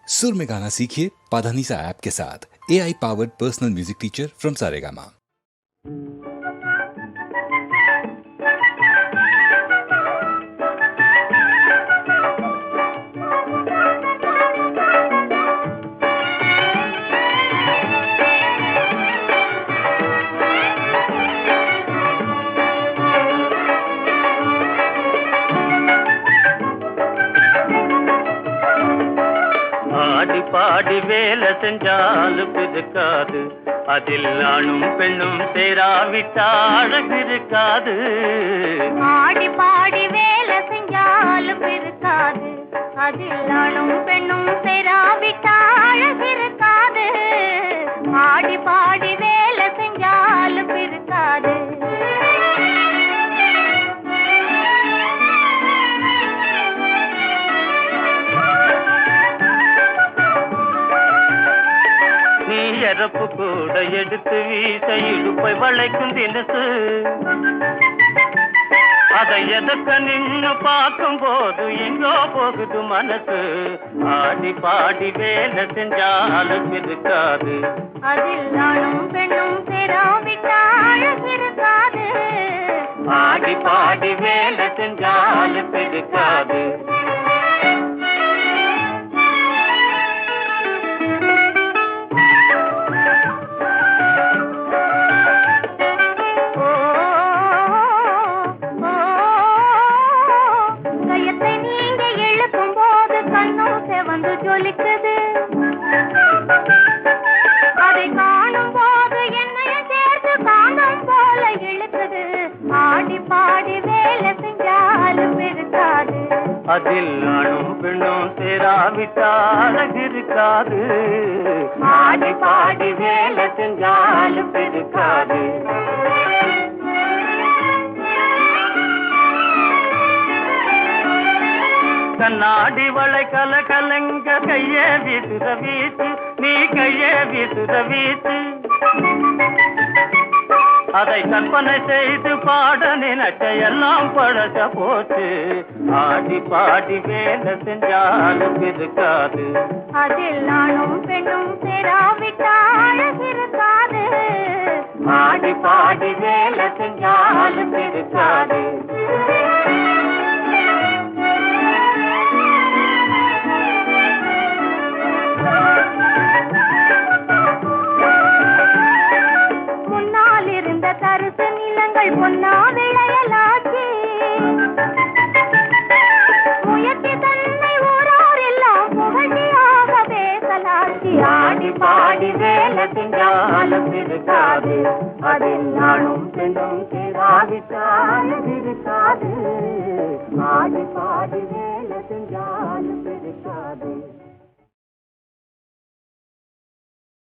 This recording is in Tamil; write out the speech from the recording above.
सुर में गाना सीखिए पाधानीसा ऐप के साथ। AI powered personal music teacher from Saregama. ஆடி பாடி வேலை செஞ்சாலும் இருக்காது, அதில் ஆணும் பெண்ணும் சேராவிட்டால் அழகு இருக்காது. ஆடி பாடி வேலை செஞ்சாலும் இருக்காது, அதில் ஆணும் பெண்ணும் சேராவிட்டால் அழகு இருக்காது. ஆடி பாடி வேலை செஞ்சாலும் இருக்காது. எறப்பு கூட எடுத்து வீச இடுப்பை வளைக்கும் தினசு, அதை எதற்க நின்று பார்க்கும் போது எங்கோ போகுது மனசு. ஆடி பாடி வேலை செஞ்சாலும் இருக்காது, அதில் ஆணும் பெண்ணும் சேராவிட்டால் அழகு இருக்காது. ஆடி பாடி வேலை செஞ்சாலும் இருக்காது. ஜொலிக்குது, அதை காணும் போது என்னைய சேர்த்து காணும் போல இழுக்குது. ஆடி பாடி வேலை செஞ்சாலும் இருக்காது, அதில் ஆணும் பெண்ணும் சேராவிட்டால் அழகு இருக்காது. ஆடி பாடி வேலை செஞ்சாலும் இருக்காது. கண்ணாடி வளை கல கலங்க கையே வீசுற வீச்சு, நீ கையே வீசுற வீச்சு. அதை கற்பனை செய்து பாட நினைச்ச எல்லாம் பழச போச்சு. ஆடி பாடி வேலை செஞ்சாலும் இருக்காது, அதில் ஆணும் பெண்ணும் சேராவிட்டால் அழகு இருக்காது. ஆடி பாடி வேலை செஞ்சாலும் இருக்காது. தரிசு நிலங்கள் பொன்னா விளையலாச்சு, முயற்சி தன்னை ஊரார் எல்லாம் புகழ்ச்சியாக பேசலாச்சு. ஆடி பாடி வேலை செஞ்சாலும் இருக்காது, அதில் ஆணும் பெண்ணும் சேராவிட்டாலும் இருக்காது. ஆடி பாடி வேலை செஞ்சாலும் இருக்காது.